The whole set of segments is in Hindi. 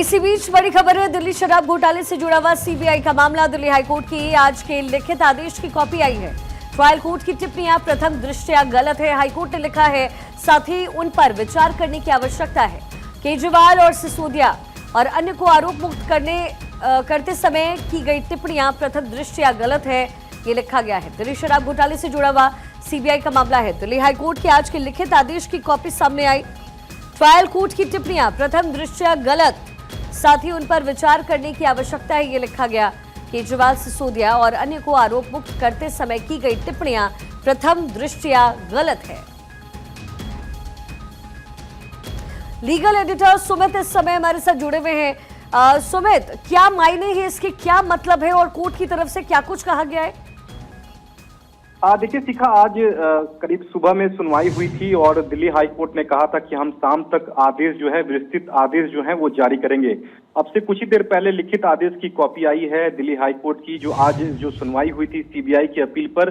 इसी बीच बड़ी खबर है, दिल्ली शराब घोटाले से जुड़ा हुआ सीबीआई का मामला। दिल्ली हाईकोर्ट की आज के लिखित आदेश की कॉपी आई है। ट्रायल कोर्ट की टिप्पणियां प्रथम दृष्टया गलत है, हाईकोर्ट ने लिखा है, साथ ही उन पर विचार करने की आवश्यकता है। केजरीवाल और सिसोदिया और अन्य को आरोप मुक्त करते समय की गई टिप्पणियां प्रथम दृष्टया गलत है, ये लिखा गया है। दिल्ली शराब घोटाले से जुड़ा हुआ सीबीआई का मामला है। दिल्ली हाईकोर्ट के आज के लिखित आदेश की कॉपी सामने आई। ट्रायल कोर्ट की टिप्पणियां प्रथम दृष्टया गलत, साथ ही उन पर विचार करने की आवश्यकता है, ये लिखा गया। केजरीवाल, सिसोदिया और अन्य को आरोप मुक्त करते समय की गई टिप्पणियां प्रथम दृष्टया गलत है। लीगल एडिटर सुमित इस समय हमारे साथ जुड़े हुए हैं। सुमित, क्या मायने है इसके, क्या मतलब है और कोर्ट की तरफ से क्या कुछ कहा गया है? देखिए शिखा, आज करीब सुबह में सुनवाई हुई थी और दिल्ली हाई कोर्ट ने कहा था कि हम शाम तक आदेश जो है, विस्तृत आदेश जो है वो जारी करेंगे। अब से कुछ ही देर पहले लिखित आदेश की कॉपी आई है दिल्ली हाई कोर्ट की, जो आज जो सुनवाई हुई थी सीबीआई की अपील पर,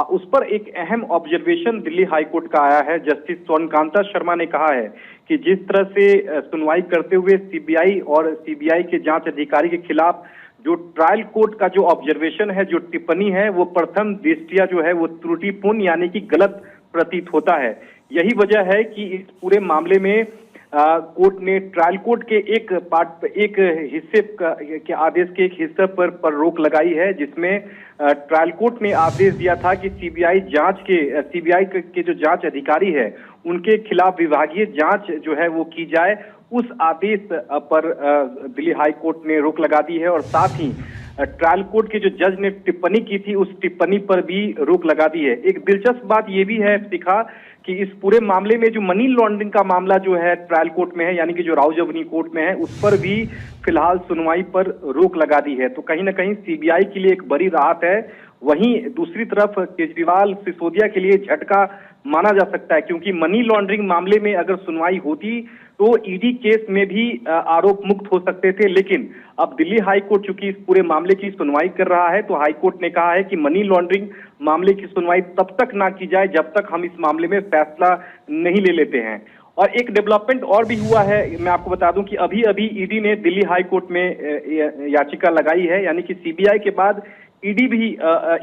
उस पर एक अहम ऑब्जर्वेशन दिल्ली हाई कोर्ट का आया है। जस्टिस स्वर्णकांता शर्मा ने कहा है कि जिस तरह से सुनवाई करते हुए सीबीआई और सीबीआई के जांच अधिकारी के खिलाफ जो ट्रायल कोर्ट का जो ऑब्जर्वेशन है, जो टिप्पणी है, वो प्रथम दृष्टया जो है वो त्रुटिपूर्ण यानी कि गलत प्रतीत होता है। यही वजह है कि इस पूरे मामले में कोर्ट ने ट्रायल कोर्ट के एक हिस्से के आदेश के एक हिस्से पर रोक लगाई है, जिसमें ट्रायल कोर्ट ने आदेश दिया था कि सीबीआई के जो जांच अधिकारी है उनके खिलाफ विभागीय जांच जो है वो की जाए। उस आदेश पर दिल्ली हाई कोर्ट ने रोक लगा दी है और साथ ही ट्रायल कोर्ट के जो जज ने टिप्पणी की थी उस टिप्पणी पर भी रोक लगा दी है। एक दिलचस्प बात यह भी है शिखा कि इस पूरे मामले में जो मनी लॉन्ड्रिंग का मामला जो है ट्रायल कोर्ट में है, यानी कि जो राउजबनी कोर्ट में है, उस पर भी फिलहाल सुनवाई पर रोक लगा दी है। तो कहीं ना कहीं सीबीआई के लिए एक बड़ी राहत है। वहीं दूसरी तरफ केजरीवाल, सिसोदिया के लिए झटका माना जा सकता है, क्योंकि मनी लॉन्ड्रिंग मामले में अगर सुनवाई होती तो ईडी केस में भी आरोप मुक्त हो सकते थे। लेकिन अब दिल्ली हाई कोर्ट चूंकि इस पूरे मामले की सुनवाई कर रहा है, तो हाई कोर्ट ने कहा है कि मनी लॉन्ड्रिंग मामले की सुनवाई तब तक ना की जाए जब तक हम इस मामले में फैसला नहीं ले लेते हैं। और एक डेवलपमेंट और भी हुआ है, मैं आपको बता दूं कि अभी अभी ईडी ने दिल्ली हाई कोर्ट में याचिका लगाई है, यानी कि सीबीआई के बाद ईडी भी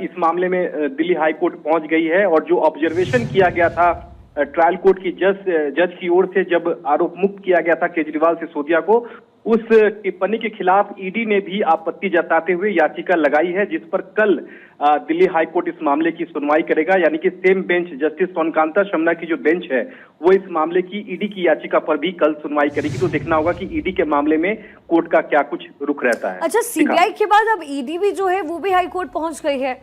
इस मामले में दिल्ली हाई कोर्ट पहुंच गई है। और जो ऑब्जर्वेशन किया गया था ट्रायल कोर्ट की जज की ओर से, जब आरोप मुक्त किया गया था केजरीवाल, सिसोदिया को, उस टिप्पणी के खिलाफ ईडी ने भी आपत्ति जताते हुए याचिका लगाई है, जिस पर कल दिल्ली हाई कोर्ट इस मामले की सुनवाई करेगा। यानी कि सेम बेंच, जस्टिस स्वर्णकांता शर्मा की जो बेंच है वो इस मामले की ईडी की याचिका पर भी कल सुनवाई करेगी। तो देखना होगा कि ईडी के मामले में कोर्ट का क्या कुछ रुख रहता है। अच्छा, सीबीआई के बाद अब ईडी भी जो है वो भी हाई कोर्ट पहुंच गई है।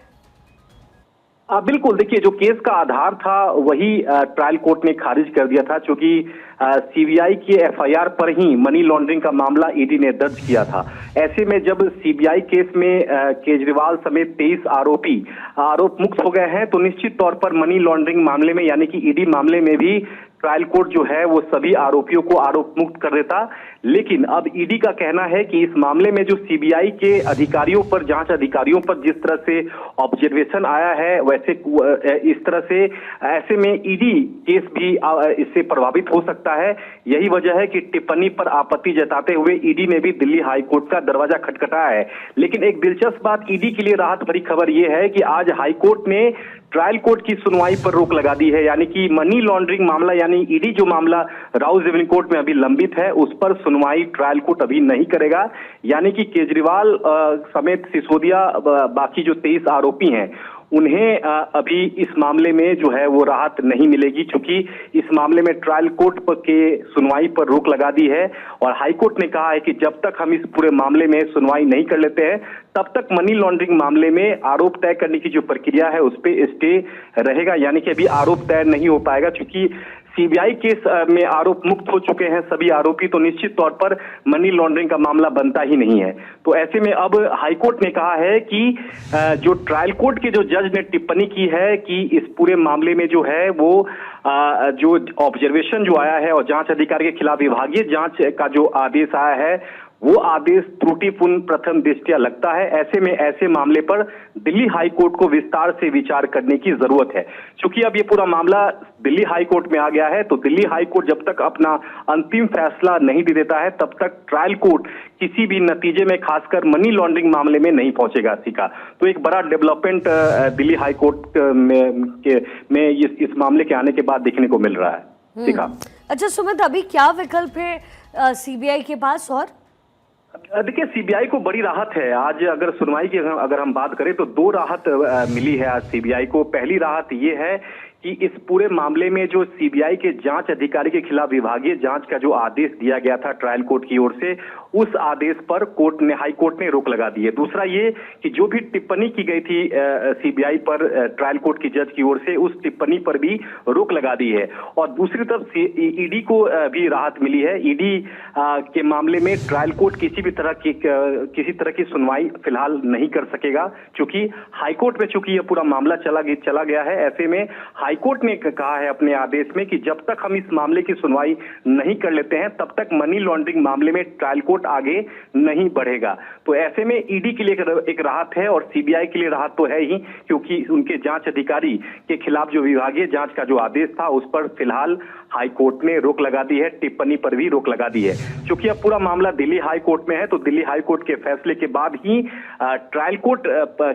बिल्कुल, देखिए जो केस का आधार था वही ट्रायल कोर्ट ने खारिज कर दिया था, क्योंकि सीबीआई की एफआईआर पर ही मनी लॉन्ड्रिंग का मामला ईडी ने दर्ज किया था। ऐसे में जब सीबीआई केस में केजरीवाल समेत 23 आरोपी आरोप मुक्त हो गए हैं, तो निश्चित तौर पर मनी लॉन्ड्रिंग मामले में यानी कि ईडी मामले में भी ट्रायल कोर्ट जो है वो सभी आरोपियों को आरोप मुक्त कर देता। लेकिन अब ईडी का कहना है कि इस मामले में जो सीबीआई के अधिकारियों पर, जांच अधिकारियों पर जिस तरह से ऑब्जर्वेशन आया है, वैसे इस तरह से ऐसे में ईडी केस भी इससे प्रभावित हो सकता है। यही वजह है कि टिप्पणी पर आपत्ति जताते हुए ईडी ने भी दिल्ली हाई कोर्ट का दरवाजा खटखटाया है। लेकिन एक दिलचस्प बात, ईडी के लिए राहत भरी खबर यह है कि आज हाई कोर्ट ने ट्रायल कोर्ट की सुनवाई पर रोक लगा दी है। यानी कि मनी लॉन्ड्रिंग मामला, यानी ईडी जो मामला राउजबनी कोर्ट में अभी लंबित है, उस पर सुनवाई ट्रायल कोर्ट अभी नहीं करेगा। यानी कि केजरीवाल समेत सिसोदिया, बाकी जो 23 आरोपी हैं, उन्हें अभी इस मामले में जो है वो राहत नहीं मिलेगी, क्योंकि इस मामले में ट्रायल कोर्ट के सुनवाई पर रोक लगा दी है। और हाई कोर्ट ने कहा है कि जब तक हम इस पूरे मामले में सुनवाई नहीं कर लेते हैं, तब तक मनी लॉन्ड्रिंग मामले में आरोप तय करने की जो प्रक्रिया है उस पर स्टे रहेगा। यानी कि अभी आरोप तय नहीं हो पाएगा, क्योंकि सीबीआई केस में आरोप मुक्त हो चुके हैं सभी आरोपी, तो निश्चित तौर पर मनी लॉन्ड्रिंग का मामला बनता ही नहीं है। तो ऐसे में अब हाईकोर्ट ने कहा है कि जो ट्रायल कोर्ट के जो जज ने टिप्पणी की है कि इस पूरे मामले में जो है वो जो ऑब्जर्वेशन जो आया है और जांच अधिकारी के खिलाफ विभागीय जांच का जो आदेश आया है वो आदेश त्रुटिपूर्ण प्रथम दृष्टया लगता है। ऐसे में ऐसे मामले पर दिल्ली हाई कोर्ट को विस्तार से विचार करने की जरूरत है। क्योंकि अब ये पूरा मामला दिल्ली हाई कोर्ट में आ गया है, तो दिल्ली हाई कोर्ट जब तक अपना अंतिम फैसला नहीं दे देता है तब तक ट्रायल कोर्ट किसी भी नतीजे में, खासकर मनी लॉन्ड्रिंग मामले में नहीं पहुंचेगा। सिका तो एक बड़ा डेवलपमेंट दिल्ली हाई कोर्ट में इस मामले के आने के बाद देखने को मिल रहा है। सिका, अच्छा सुमित, अभी क्या विकल्प है सीबीआई के पास? और देखिए, सीबीआई को बड़ी राहत है। आज अगर सुनवाई की अगर हम बात करें तो दो राहत मिली है आज सीबीआई को। पहली राहत ये है कि इस पूरे मामले में जो सीबीआई के जांच अधिकारी के खिलाफ विभागीय जांच का जो आदेश दिया गया था ट्रायल कोर्ट की ओर से, उस आदेश पर हाई कोर्ट ने रोक लगा दी है। दूसरा ये कि जो भी टिप्पणी की गई थी सीबीआई पर ट्रायल कोर्ट की जज की ओर से, उस टिप्पणी पर भी रोक लगा दी है। और दूसरी तरफ ईडी को भी राहत मिली है। ईडी के मामले में ट्रायल कोर्ट किसी तरह की सुनवाई फिलहाल नहीं कर सकेगा, क्योंकि हाईकोर्ट में चूंकि यह पूरा मामला चला गया है। ऐसे में हाईकोर्ट ने कहा है अपने आदेश में कि जब तक हम इस मामले की सुनवाई नहीं कर लेते हैं तब तक मनी लॉन्ड्रिंग मामले में ट्रायल कोर्ट आगे नहीं बढ़ेगा। तो ऐसे में ईडी के लिए एक राहत है और सीबीआई के लिए राहत तो है ही, क्योंकि उनके जांच अधिकारी के खिलाफ जो विभागीय जांच का जो आदेश था उस पर फिलहाल हाई कोर्ट ने रोक लगा दी है, टिप्पणी पर भी रोक लगा दी है। क्योंकि अब पूरा मामला दिल्ली हाई कोर्ट में है, तो दिल्ली हाई कोर्ट के फैसले के बाद ही ट्रायल कोर्ट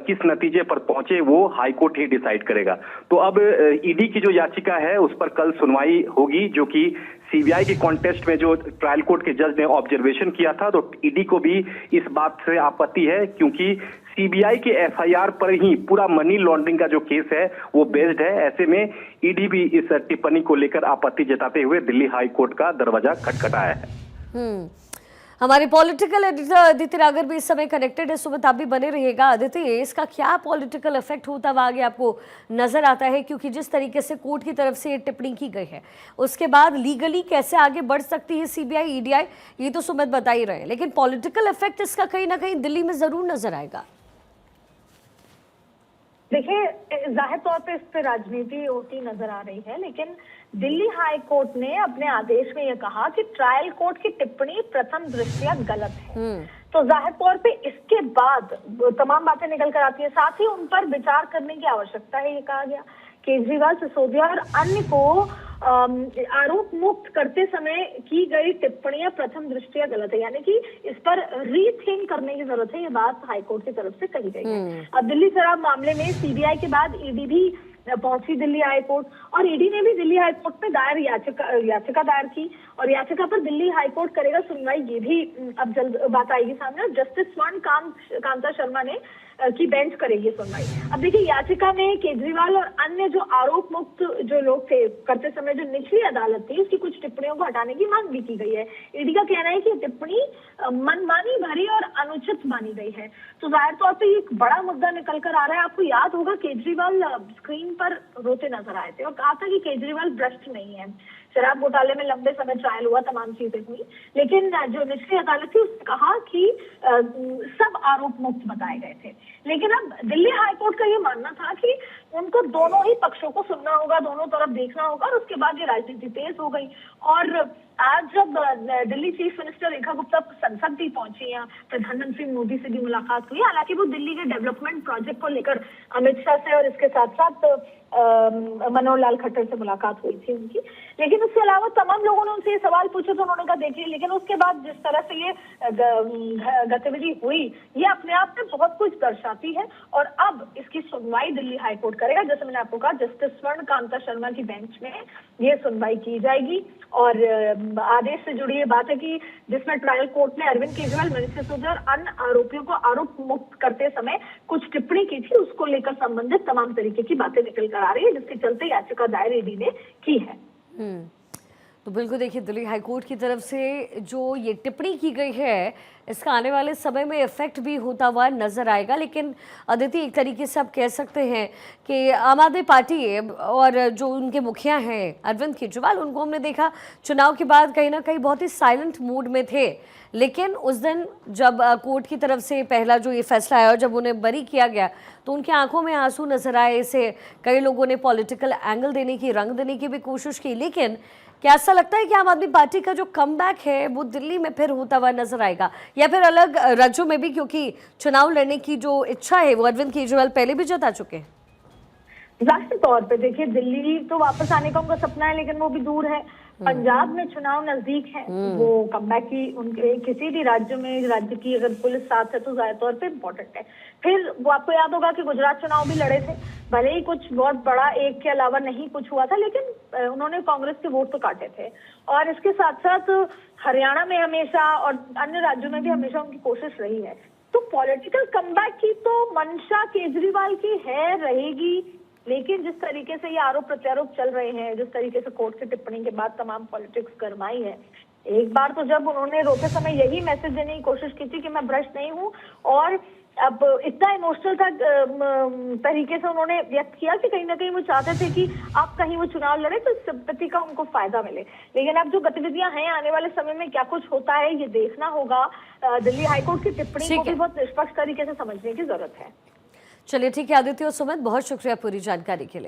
किस नतीजे पर पहुंचे वो हाई कोर्ट ही डिसाइड करेगा। तो अब ईडी की जो याचिका है उस पर कल सुनवाई होगी, जो कि सीबीआई के कॉन्टेस्ट में जो ट्रायल कोर्ट के जज ने ऑब्जर्वेशन किया था, तो ईडी को भी इस बात से आपत्ति है, क्योंकि सीबीआई के एफआईआर पर ही पूरा मनी लॉन्ड्रिंग का जो केस है वो बेस्ड है। ऐसे में ईडी भी इस टिप्पणी को लेकर आपत्ति जताते हुए दिल्ली हाई कोर्ट का दरवाजा खटखटाया है। हमारे पॉलिटिकल एडिटर अदिति रागर भी इस समय कनेक्टेड है। सुमित, आप भी बने रहिएगा। अदिति, इसका क्या पॉलिटिकल इफेक्ट होता हुआ आगे आपको नजर आता है? क्योंकि जिस तरीके से कोर्ट की तरफ से ये टिप्पणी की गई है, उसके बाद लीगली कैसे आगे बढ़ सकती है सीबीआई, ईडीआई, ये तो सुमित बता ही रहे हैं, लेकिन पॉलिटिकल इफेक्ट इसका कहीं ना कहीं दिल्ली में जरूर नजर आएगा। देखिए, जाहिर तौर पे इस पे राजनीति होती नजर आ रही है, लेकिन दिल्ली हाई कोर्ट ने अपने आदेश में यह कहा कि ट्रायल कोर्ट की टिप्पणी प्रथम दृष्टया गलत है। तो जाहिर तौर पे इसके बाद तमाम बातें निकल कर आती है। साथ ही उन पर विचार करने की आवश्यकता है, ये कहा गया। केजरीवाल, सिसोदिया और अन्य को आरोप मुक्त करते समय की गई टिप्पणियां प्रथम दृष्टया गलत है, यानी कि इस पर रीथिंक करने की जरूरत है। ये बात हाईकोर्ट की तरफ से कही गई है। अब दिल्ली शराब मामले में सीबीआई के बाद ईडी भी पहुंची दिल्ली हाई कोर्ट, और ईडी ने भी दिल्ली हाई कोर्ट में दायर याचिका दायर की, और याचिका पर दिल्ली हाई कोर्ट करेगा सुनवाई, ये भी अब जल्द बात आएगी सामने। जस्टिस स्वर्ण कांता शर्मा ने की बेंच करेगी सुनवाई। अब देखिए, याचिका में केजरीवाल और अन्य जो आरोप मुक्त जो लोग थे करते समय जो निचली अदालत थी उसकी कुछ टिप्पणियों को हटाने की मांग भी की गई है। ईडी का कहना है कि टिप्पणी मनमानी भरी और अनुचित मानी गई है। तो जाहिर तौर पर एक बड़ा मुद्दा निकल कर आ रहा है। आपको याद होगा केजरीवाल स्क्रीन पर रोते नजर आए थे और कहा था कि केजरीवाल भ्रष्ट नहीं है। शराब घोटाले में लंबे समय ट्रायल हुआ, तमाम चीजें हुई, लेकिन जो निचली अदालत थी उसने कहा कि सब आरोप मुक्त बताए गए थे। लेकिन अब दिल्ली हाईकोर्ट का ये मानना था कि उनको दोनों ही पक्षों को सुनना होगा, दोनों तरफ देखना होगा, और उसके बाद ये राजनीति तेज हो गई। और आज जब दिल्ली चीफ मिनिस्टर रेखा गुप्ता संसद भी पहुंची, यहाँ प्रधानमंत्री मोदी से भी मुलाकात हुई। हालांकि वो दिल्ली के डेवलपमेंट प्रोजेक्ट को लेकर अमित शाह से और इसके साथ साथ मनोहर लाल खट्टर से मुलाकात हुई थी उनकी, लेकिन उसके अलावा तमाम लोगों ने उनसे ये सवाल पूछे तो उन्होंने कहा देखिए, लेकिन उसके बाद जिस तरह से ये गतिविधि हुई, ये अपने आप में बहुत कुछ दर्शाती है। और अब इसकी सुनवाई दिल्ली हाईकोर्ट करेगा। जैसे मैंने आपको कहा, जस्टिस स्वर्ण कांता शर्मा की बेंच में ये सुनवाई की जाएगी। और आदेश से जुड़ी ये बात है कि जिसमें ट्रायल कोर्ट ने अरविंद केजरीवाल, मनीष सिसोदिया और अन्य आरोपियों को आरोप मुक्त करते समय कुछ टिप्पणी की थी, उसको लेकर संबंधित तमाम तरीके की बातें निकल कर आ रही है, जिसके चलते याचिका दायर ईडी ने की है। तो बिल्कुल देखिए, दिल्ली हाईकोर्ट की तरफ से जो ये टिप्पणी की गई है, इसका आने वाले समय में इफेक्ट भी होता हुआ नजर आएगा। लेकिन अदिति, एक तरीके से आप कह सकते हैं कि आम आदमी पार्टी और जो उनके मुखिया हैं अरविंद केजरीवाल, उनको हमने देखा चुनाव के बाद कहीं ना कहीं बहुत ही साइलेंट मूड में थे, लेकिन उस दिन जब कोर्ट की तरफ से पहला जो ये फैसला आया और जब उन्हें बरी किया गया तो उनकी आंखों में आंसू नजर आए। इसे कई लोगों ने पॉलिटिकल एंगल देने की, रंग देने की भी कोशिश की, लेकिन कैसा लगता है कि आम आदमी पार्टी का जो कमबैक है वो दिल्ली में फिर होता हुआ नजर आएगा, या फिर अलग राज्यों में भी, क्योंकि चुनाव लड़ने की जो इच्छा है वो अरविंद केजरीवाल पहले भी जता चुके हैं? राष्ट्रीय तौर पे देखिए, दिल्ली तो वापस आने का उनका सपना है, लेकिन वो भी दूर है। पंजाब में चुनाव नजदीक है, वो कमबैक की उनके किसी भी राज्य में, राज्य की अगर पुलिस साथ है तो जाहिर तौर पे इम्पोर्टेंट है। फिर वो आपको याद होगा कि गुजरात चुनाव भी लड़े थे, भले ही कुछ बहुत बड़ा एक के अलावा नहीं कुछ हुआ था, लेकिन उन्होंने कांग्रेस के वोट तो काटे थे। और इसके साथ साथ हरियाणा में हमेशा और अन्य राज्यों में भी हमेशा उनकी कोशिश रही है। तो पॉलिटिकल कमबैक की तो मंशा केजरीवाल की है, रहेगी, लेकिन जिस तरीके से ये आरोप प्रत्यारोप चल रहे हैं, जिस तरीके से कोर्ट की टिप्पणी के बाद तमाम पॉलिटिक्स गरमाई है, एक बार तो जब उन्होंने रोते समय यही मैसेज देने की कोशिश की थी कि मैं भ्रष्ट नहीं हूँ, और अब इतना इमोशनल था तरीके से उन्होंने व्यक्त किया कि कहीं ना कहीं वो चाहते थे कि आप कहीं वो चुनाव लड़े तो सिंपैथी का उनको फायदा मिले। लेकिन अब जो गतिविधियां हैं, आने वाले समय में क्या कुछ होता है ये देखना होगा। दिल्ली हाईकोर्ट की टिप्पणी को भी बहुत निष्पक्ष तरीके से समझने की जरूरत है। चलिए ठीक है आदित्य और सुमित, बहुत शुक्रिया पूरी जानकारी के लिए।